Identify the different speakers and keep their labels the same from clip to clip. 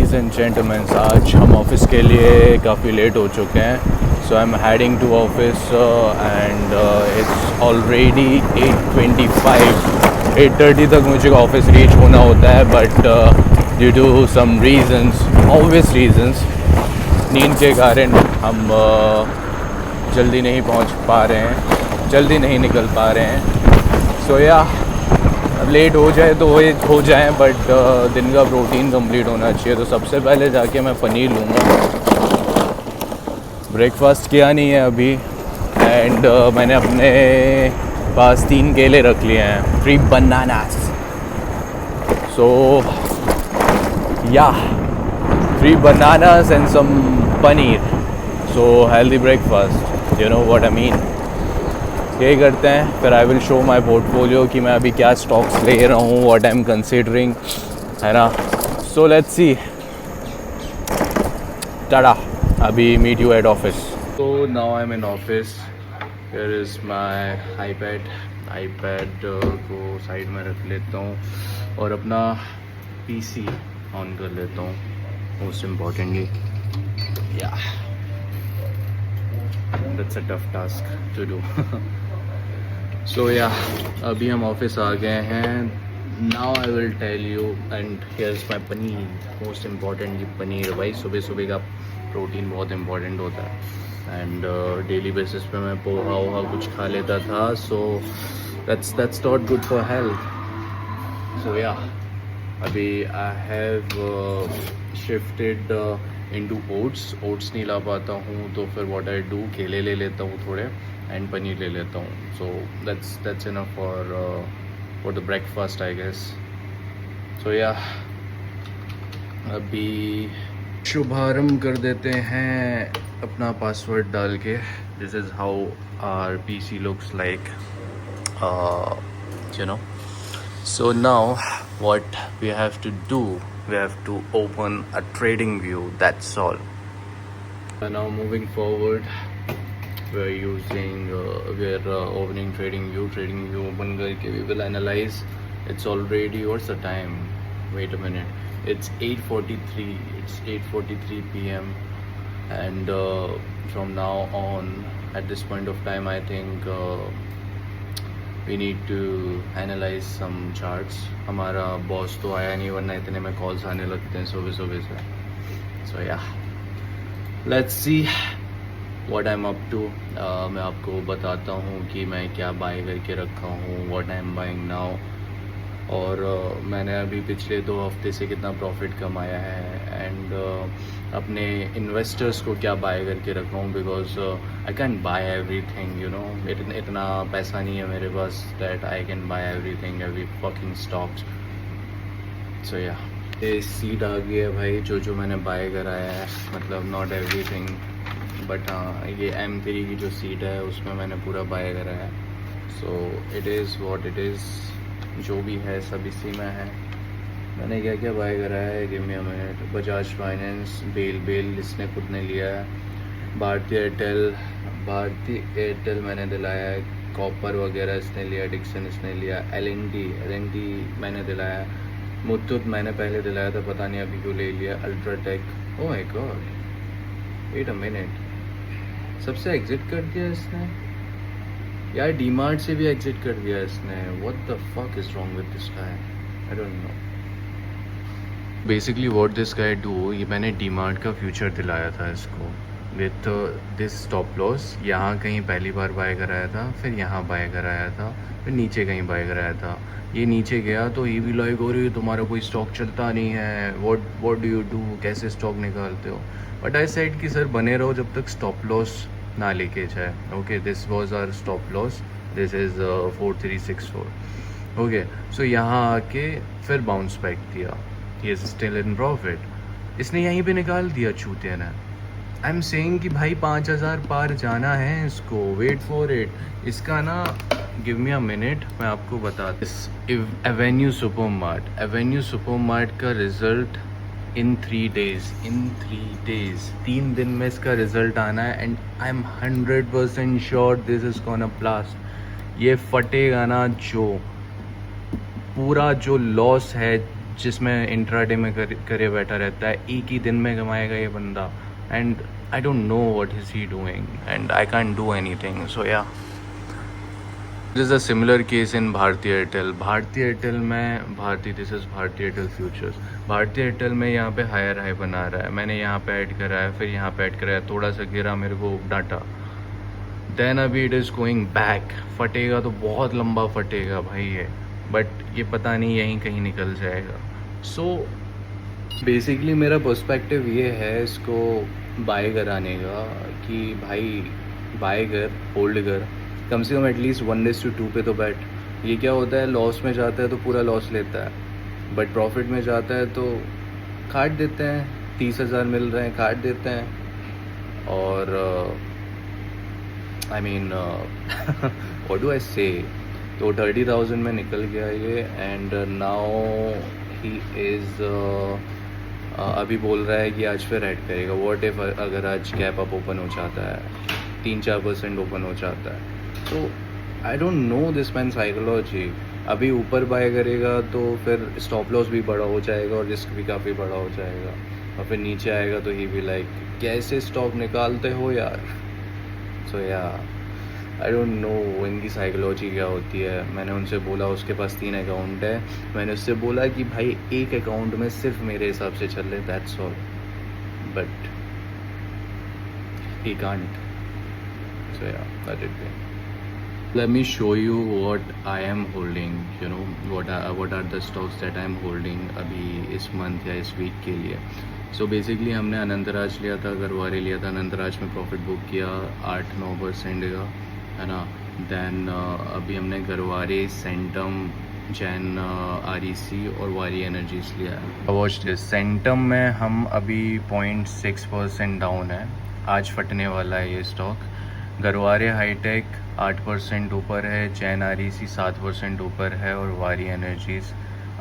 Speaker 1: Ladies and gentleman, आज हम office के लिए काफ़ी लेट हो चुके हैं. So I am heading to office and it's already 8:25. 8:30 तक मुझे ऑफिस रीच होना होता है, but due to some reasons, obvious reasons, नींद के कारण हम जल्दी नहीं पहुंच पा रहे हैं, जल्दी नहीं निकल पा रहे हैं. सो या अब लेट हो जाए तो हो जाए, बट दिन का प्रोटीन कंप्लीट होना चाहिए. तो सबसे पहले जाके मैं पनीर लूँगा. ब्रेकफास्ट किया नहीं है अभी, एंड मैंने अपने पास 3 केले रख लिए हैं, 3 bananas. So yeah 3 bananas and some paneer. So healthy breakfast, you know what I mean. यही करते हैं, फिर I will show my portfolio कि मैं अभी क्या स्टॉक्स ले रहा हूँ, व्हाट आई एम कंसिडरिंग, है ना. So let's see. टाटा. अभी मीट यू एट ऑफिस. तो now I am in office. Here is my iPad को साइड में रख लेता हूँ और अपना पीसी ऑन कर लेता हूँ, most importantly. Yeah that's a tough task to do. So yeah अभी हम ऑफिस आ गए हैं. Now I will tell you, and here's my paneer. Most importantly paneer. भाई सुबह सुबह का प्रोटीन बहुत इम्पॉर्टेंट होता है, एंड डेली बेसिस पे मैं पोहा वोहा कुछ खा लेता था. So that's not good for health. So yeah अभी I have shifted into oats नहीं ला पाता हूँ, तो फिर व्हाट आई डू, केले ले लेता हूँ थोड़े एंड पनीर ले लेता हूँ. So that's enough for the breakfast I guess. So yeah अभी शुभारंभ कर देते हैं अपना पासवर्ड डाल के. This is how our PC looks like, you know. So now what we have to do, we have to open a trading view, that's all. And now moving forward, we're opening trading view open karke we will analyze. It's already, what's the time, wait a minute, it's 8:43 p.m. and from now on, at this point of time, I think we need to analyze some charts. हमारा boss तो आया नहीं, वरना इतने में calls आने लगते हैं सुबह सुबह से. So yeah let's see what I am up to. मैं आपको बताता हूँ कि मैं क्या बाय करके रखा हूँ, what I am buying now, और मैंने अभी पिछले 2 हफ्ते से कितना प्रॉफिट कमाया है, एंड अपने इन्वेस्टर्स को क्या बाय करके रखा हूँ. Because I can buy everything, you know. इतना पैसा नहीं है मेरे पास that I can buy everything, every fucking stocks. So yeah ये सीट आ गई है भाई, जो मैंने बाय कराया है, मतलब नॉट एवरीथिंग, बट हाँ ये M3 की जो सीट है उसमें मैंने पूरा बाय कराया है. So it is what it is. जो भी है सब इसी में है. मैंने क्या क्या बाय करा है, give me a minute. Bajaj Finance, बेल इसने खुद ने लिया है. भारतीय एयरटेल मैंने दिलाया है. कॉपर वगैरह इसने लिया. डिक्सन इसने लिया. LNT मैंने दिलाया है. मुथूट मैंने पहले दिलाया था, पता नहीं अभी क्यों ले लिया. UltraTech, oh my god, wait a minute, सबसे एग्जिट कर दिया इसने यार. डीमार्ट से भी एग्जिट कर दिया इसने. What the fuck is wrong with this guy, I don't no. Basically what this guy do, ये मैंने डीमार्ट का फ्यूचर दिलाया था इसको विथ दिस स्टॉप लॉस. यहाँ कहीं पहली बार बाय कराया था, फिर यहाँ बाय कराया था, फिर नीचे कहीं बाय कराया था. ये नीचे गया तो ये भी लाइक हो रही है तुम्हारा कोई स्टॉक चलता नहीं है, व्हाट डू यू डू, कैसे स्टॉक निकालते हो. बट आई सेड कि सर बने रहो जब तक स्टॉप लॉस ना लेके जाए. Okay, this was our stop loss, this is 4364. Okay, so यहाँ आके फिर बाउंस बैक दिया. He is still in profit. इसने यहीं पे निकाल दिया चूतिया ने. आई एम सेइंग कि भाई 5000 पार जाना है इसको, वेट फॉर इट. इसका ना, गिव मी अ मिनट, मैं आपको बताता. एवेन्यू सुपरमार्ट का रिजल्ट in 3 days. 3 दिन में इसका रिजल्ट आना है, and I am 100% sure this is gonna blast. ये फटेगा ना, जो पूरा जो लॉस है जिसमें इंट्राडे में करे बैठा रहता है, एक ही दिन में कमाएगा ये बंदा, and I don't know what is he doing and I can't do anything. So yeah, this is a similar case in Bharti Airtel. Bharti Airtel में this is Bharti Airtel futures. Bharti Airtel में यहाँ पे हायर हाई बना रहा है, मैंने यहाँ पे ऐड करा है, फिर यहाँ पे ऐड करा है, थोड़ा सा गिरा, मेरे को डाटा, देन अभी इट इज़ गोइंग बैक. फटेगा तो बहुत लंबा फटेगा भाई ये, बट ये पता नहीं यहीं कहीं निकल जाएगा. सो बेसिकली मेरा पर्सपेक्टिव ये है इसको बाय कराने का कि भाई बाय कर, होल्ड कर, कम से कम एटलीस्ट 1:2 पे तो बैठ. ये क्या होता है, लॉस में जाता है तो पूरा लॉस लेता है, बट प्रॉफिट में जाता है तो काट देते हैं. 30,000 मिल रहे हैं, काट देते हैं. और I mean what do I से, तो 30,000 में निकल गया ये. एंड नाउ ही इज़ अभी बोल रहा है कि आज फिर ऐड करेगा. व्हाट इफ अगर आज गैप अप ओपन हो जाता है, 3-4% ओपन हो जाता है, तो आई don't no this man psychology. अभी ऊपर बाय करेगा तो फिर स्टॉप लॉस भी बड़ा हो जाएगा और रिस्क भी काफ़ी बड़ा हो जाएगा, और फिर नीचे आएगा तो ही भी लाइक कैसे स्टॉप निकालते हो यार. सो या, आई डोंट नो इनकी साइकोलॉजी क्या होती है. मैंने उनसे बोला, उसके पास 3 अकाउंट है, मैंने उससे बोला कि भाई एक अकाउंट में सिर्फ मेरे हिसाब से चल रहे, that's all, but he can't. So yeah, that it be. Let me show you what I am holding, you know, what are the stocks that I am holding अभी इस मंथ या इस वीक के लिए. So basically हमने अनंतराज लिया था, गरवारे लिया था. अनंतराज में प्रॉफिट बुक किया 8-9% का, है ना. देन अभी हमने गरवारे, सेंटम, जैन REC और वारी एनर्जीज लिया है. वॉच दिस, सेंटम में हम अभी 0.6% डाउन है, आज फटने वाला है ये स्टॉक. गरवारे हाईटेक 8% ऊपर है, जैन REC 7% ऊपर है, और वारी एनर्जीज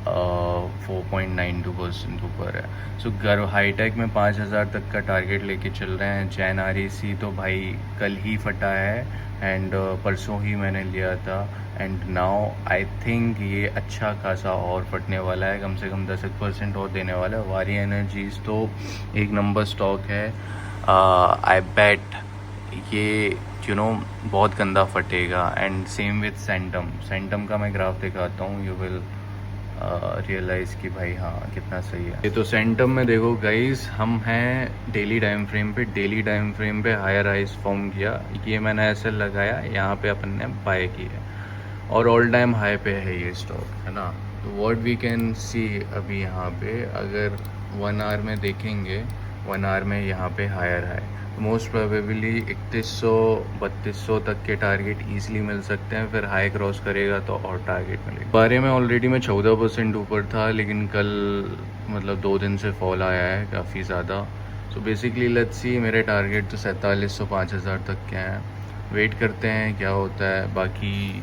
Speaker 1: 4.92% ऊपर है. सो हाईटेक में 5,000 तक का टारगेट लेके चल रहे हैं. जैन REC तो भाई कल ही फटा है, एंड परसों ही मैंने लिया था, एंड नाउ आई थिंक ये अच्छा खासा और फटने वाला है, कम से कम 10% और देने वाला है. वारी एनर्जीज तो एक नंबर स्टॉक है. आई बेट ये बहुत गंदा फटेगा. एंड सेम विथ सेंटम का मैं ग्राफ दिखाता हूँ, यू विल रियलाइज़ कि भाई हाँ कितना सही है ये. तो सेंटम में देखो गाइस, हम हैं डेली टाइम फ्रेम पे हायर हाइज फॉर्म किया. ये मैंने ऐसे लगाया, यहाँ पे अपन ने बाय किया, और ऑल टाइम हाई पे है ये स्टॉक, है ना. तो व्हाट वी कैन सी अभी यहाँ पे, अगर 1 आवर में देखेंगे, 1 आवर में यहाँ पे हायर हाई, मोस्ट प्रोबेबली 3100-3200 तक के टारगेट ईजिली मिल सकते हैं. फिर हाई क्रॉस करेगा तो और टारगेट मिलेगा. बारे में ऑलरेडी मैं 14% ऊपर था, लेकिन कल मतलब 2 दिन से फॉल आया है काफ़ी ज़्यादा. सो बेसिकली लेट्स सी, मेरे टारगेट तो 4700-5000 तक के हैं. वेट करते हैं क्या होता है. बाकी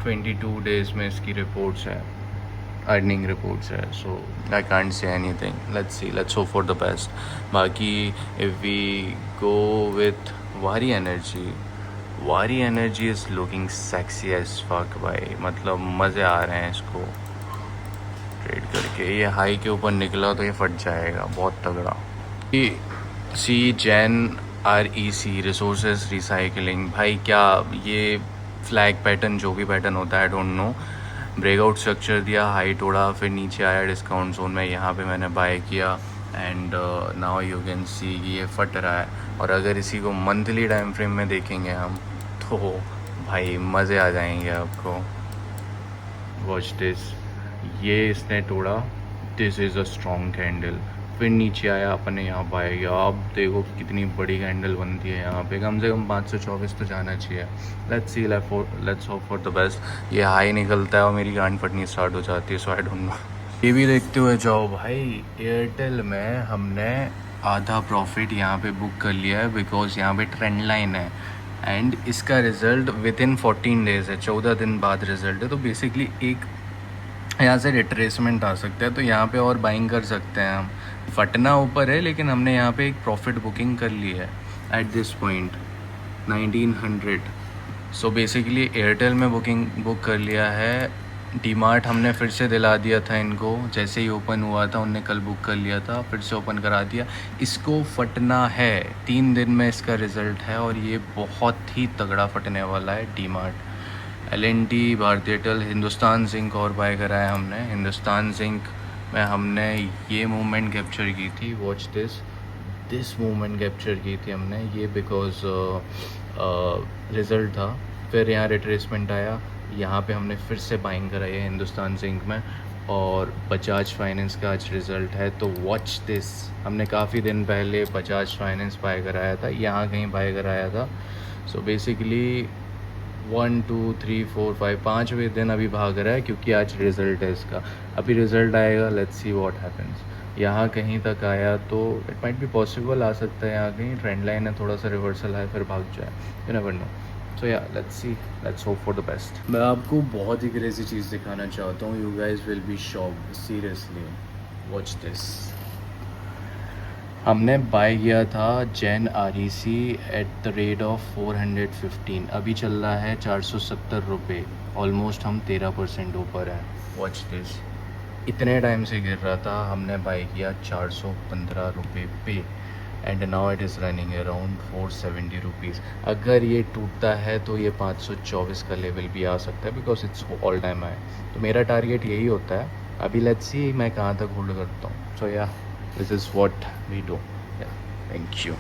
Speaker 1: 22 डेज में इसकी रिपोर्ट्स है, अर्निंग रिपोर्ट्स है. So I can't say anything. Let's see, let's hope for the best. बाकी if we go with Waaree energy is looking sexy as fuck भाई. मतलब मज़े आ रहे हैं इसको ट्रेड करके. ये हाई के ऊपर निकला तो ये फट जाएगा बहुत तगड़ा. सी जैन REC रिसोर्सेज रिसाइकलिंग, भाई क्या ये फ्लैग पैटर्न, जो भी पैटर्न होता है आई डोंट नो, ब्रेकआउट स्ट्रक्चर दिया, हाई तोड़ा, फिर नीचे आया डिस्काउंट जोन में, यहाँ पे मैंने बाय किया, and now you can see ये फट रहा है. और अगर इसी को मंथली टाइम फ्रेम में देखेंगे हम, तो भाई मज़े आ जाएंगे आपको. वॉच दिस, ये इसने तोड़ा, this is a strong candle, फिर नीचे आया, अपने यहाँ बाय किया. आप देखो कितनी बड़ी कैंडल बनती है यहाँ पे, कम से कम 524 तो जाना चाहिए. Let's see, let's hope for the best. ये हाई निकलता है और मेरी गांड फटनी स्टार्ट हो जाती है. So I don't no. ये भी देखते हुए जाओ भाई. एयरटेल में हमने आधा प्रॉफिट यहाँ पे बुक कर लिया है, बिकॉज यहाँ पे ट्रेंड लाइन है, एंड इसका रिज़ल्ट विद इन 14 डेज़ है, 14 दिन बाद रिज़ल्ट है. तो बेसिकली एक यहाँ से रिट्रेसमेंट आ सकता है, तो यहाँ पे और बाइंग कर सकते हैं हम. फटना ऊपर है, लेकिन हमने यहाँ पे एक प्रॉफिट बुकिंग कर ली है at this point 1900. So basically Airtel में बुक कर लिया है डीमार्ट हमने फिर से दिला दिया था इनको, जैसे ही ओपन हुआ था उनने कल बुक कर लिया था, फिर से ओपन करा दिया। इसको फटना है, 3 दिन में इसका रिज़ल्ट है और ये बहुत ही तगड़ा फटने वाला है। डीमार्ट, एल&टी, भारतीय एयरटेल, हिंदुस्तान ज़िंक और बाय करा है हमने। हिंदुस्तान ज़िंक में हमने ये मूवमेंट कैप्चर की थी, वॉच दिस मूवमेंट कैप्चर की थी हमने, ये बिकॉज रिज़ल्ट था। फिर यहाँ रिट्रेसमेंट आया, यहाँ पे हमने फिर से बाइंग कराई है हिंदुस्तान ज़िंक में, और बजाज फाइनेंस का आज रिज़ल्ट है। तो वॉच दिस, हमने काफ़ी दिन पहले बजाज फाइनेंस बाय कराया था, यहाँ कहीं बाय कराया था। सो बेसिकली 1 2 3 4 5 5वें दिन अभी भाग रहा है, क्योंकि आज रिज़ल्ट है इसका। अभी रिज़ल्ट आएगा, लेट्स सी व्हाट हैपेंस। यहाँ कहीं तक आया तो इट माइट बी पॉसिबल, आ सकता है यहाँ कहीं ट्रेंड लाइन है, थोड़ा सा रिवर्सल है, फिर भाग जाए, you never know. So yeah let's see, let's hope for the best. मैं आपको बहुत ही क्रेजी चीज़ दिखाना चाहता हूँ, you guys will be shocked, seriously watch this. हमने बाय किया था Jain REC at the rate of 415, अभी चल रहा है 470 रुपये, ऑलमोस्ट हम 13% ऊपर हैं। वॉच दिस, इतने टाइम से गिर रहा था, हमने बाय किया 415 रुपये पे, and now it is running around 470 rupees. अगर ये टूटता है तो ये 524 का लेवल भी आ सकता है, because it's all time high. तो मेरा टारगेट यही होता है, अभी लेट्स सी मैं कहाँ तक होल्ड करता हूँ। So yeah this is what we do. Yeah thank you.